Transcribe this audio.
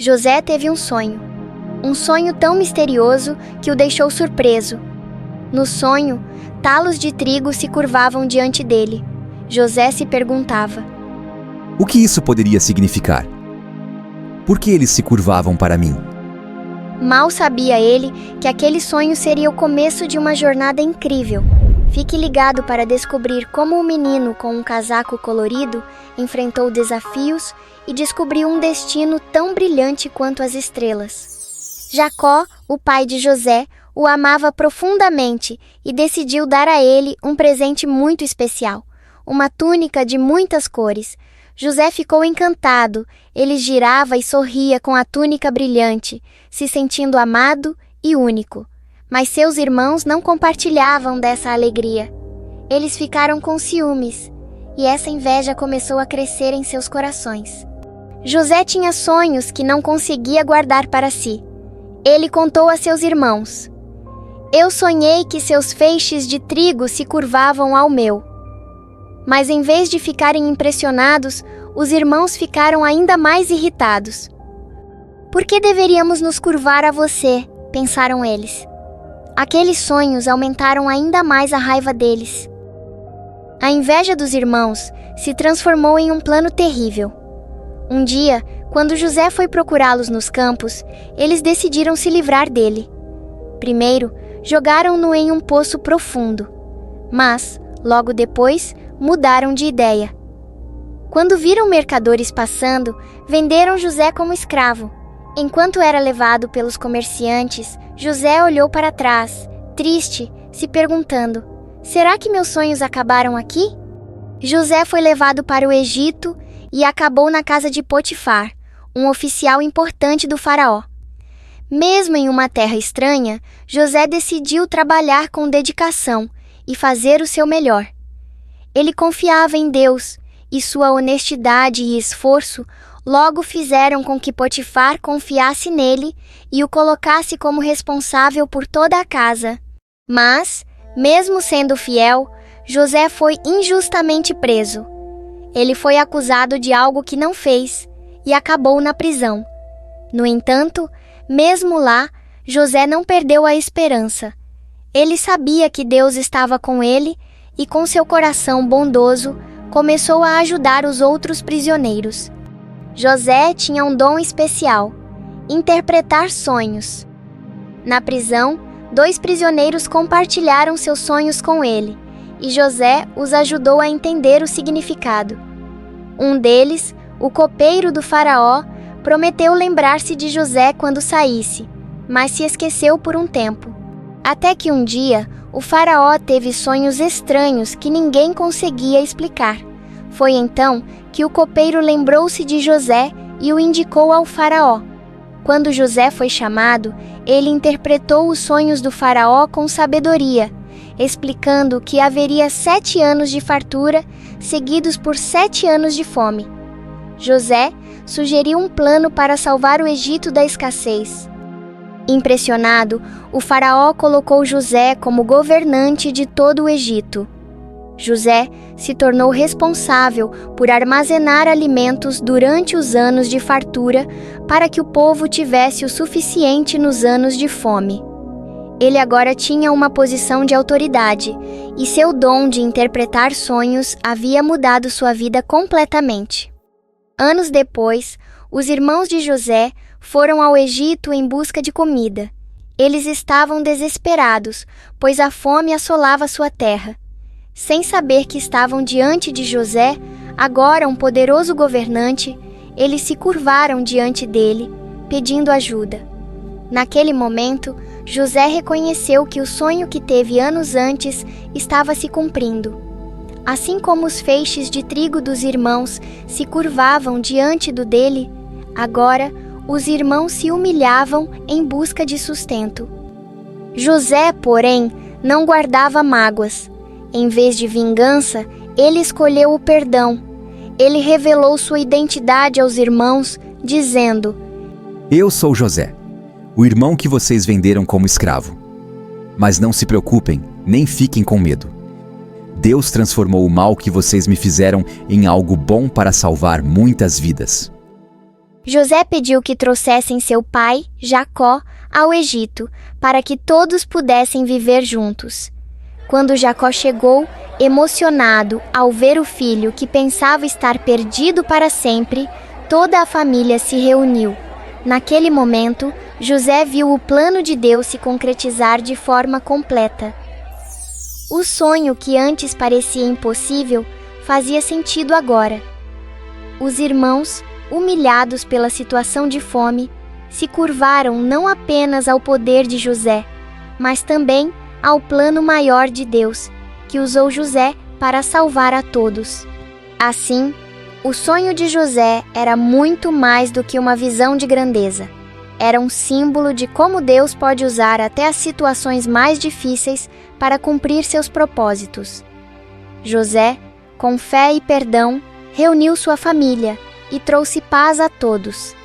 José teve um sonho tão misterioso que o deixou surpreso. No sonho, talos de trigo se curvavam diante dele. José se perguntava: o que isso poderia significar? Por que eles se curvavam para mim? Mal sabia ele que aquele sonho seria o começo de uma jornada incrível. Fique ligado para descobrir como o menino com um casaco colorido enfrentou desafios e descobriu um destino tão brilhante quanto as estrelas. Jacó, o pai de José, o amava profundamente e decidiu dar a ele um presente muito especial, uma túnica de muitas cores. José ficou encantado, ele girava e sorria com a túnica brilhante, se sentindo amado e único. Mas seus irmãos não compartilhavam dessa alegria. Eles ficaram com ciúmes, e essa inveja começou a crescer em seus corações. José tinha sonhos que não conseguia guardar para si. Ele contou a seus irmãos: eu sonhei que seus feixes de trigo se curvavam ao meu. Mas em vez de ficarem impressionados, os irmãos ficaram ainda mais irritados. Por que deveríamos nos curvar a você? Pensaram eles. Aqueles sonhos aumentaram ainda mais a raiva deles. A inveja dos irmãos se transformou em um plano terrível. Um dia, quando José foi procurá-los nos campos, eles decidiram se livrar dele. Primeiro, jogaram-no em um poço profundo, mas, logo depois, mudaram de ideia. Quando viram mercadores passando, venderam José como escravo. Enquanto era levado pelos comerciantes, José olhou para trás, triste, se perguntando: será que meus sonhos acabaram aqui? José foi levado para o Egito e acabou na casa de Potifar, um oficial importante do faraó. Mesmo em uma terra estranha, José decidiu trabalhar com dedicação e fazer o seu melhor. Ele confiava em Deus, e sua honestidade e esforço logo fizeram com que Potifar confiasse nele e o colocasse como responsável por toda a casa. Mas, mesmo sendo fiel, José foi injustamente preso. Ele foi acusado de algo que não fez e acabou na prisão. No entanto, mesmo lá, José não perdeu a esperança. Ele sabia que Deus estava com ele e, com seu coração bondoso, começou a ajudar os outros prisioneiros. José tinha um dom especial: interpretar sonhos. Na prisão, 2 prisioneiros compartilharam seus sonhos com ele, e José os ajudou a entender o significado. Um deles, o copeiro do faraó, prometeu lembrar-se de José quando saísse, mas se esqueceu por um tempo. Até que um dia, o faraó teve sonhos estranhos que ninguém conseguia explicar. Foi então que o copeiro lembrou-se de José e o indicou ao faraó. Quando José foi chamado, ele interpretou os sonhos do faraó com sabedoria, explicando que haveria 7 anos de fartura, seguidos por 7 anos de fome. José sugeriu um plano para salvar o Egito da escassez. Impressionado, o faraó colocou José como governante de todo o Egito. José se tornou responsável por armazenar alimentos durante os anos de fartura para que o povo tivesse o suficiente nos anos de fome. Ele agora tinha uma posição de autoridade, e seu dom de interpretar sonhos havia mudado sua vida completamente. Anos depois, os irmãos de José foram ao Egito em busca de comida. Eles estavam desesperados, pois a fome assolava sua terra. Sem saber que estavam diante de José, agora um poderoso governante, eles se curvaram diante dele, pedindo ajuda. Naquele momento, José reconheceu que o sonho que teve anos antes estava se cumprindo. Assim como os feixes de trigo dos irmãos se curvavam diante do dele, agora os irmãos se humilhavam em busca de sustento. José, porém, não guardava mágoas. Em vez de vingança, ele escolheu o perdão. Ele revelou sua identidade aos irmãos, dizendo: eu sou José, o irmão que vocês venderam como escravo. Mas não se preocupem, nem fiquem com medo. Deus transformou o mal que vocês me fizeram em algo bom para salvar muitas vidas. José pediu que trouxessem seu pai, Jacó, ao Egito, para que todos pudessem viver juntos. Quando Jacó chegou, emocionado ao ver o filho que pensava estar perdido para sempre, toda a família se reuniu. Naquele momento, José viu o plano de Deus se concretizar de forma completa. O sonho que antes parecia impossível fazia sentido agora. Os irmãos, humilhados pela situação de fome, se curvaram não apenas ao poder de José, mas também ao plano maior de Deus, que usou José para salvar a todos. Assim, o sonho de José era muito mais do que uma visão de grandeza. Era um símbolo de como Deus pode usar até as situações mais difíceis para cumprir seus propósitos. José, com fé e perdão, reuniu sua família e trouxe paz a todos.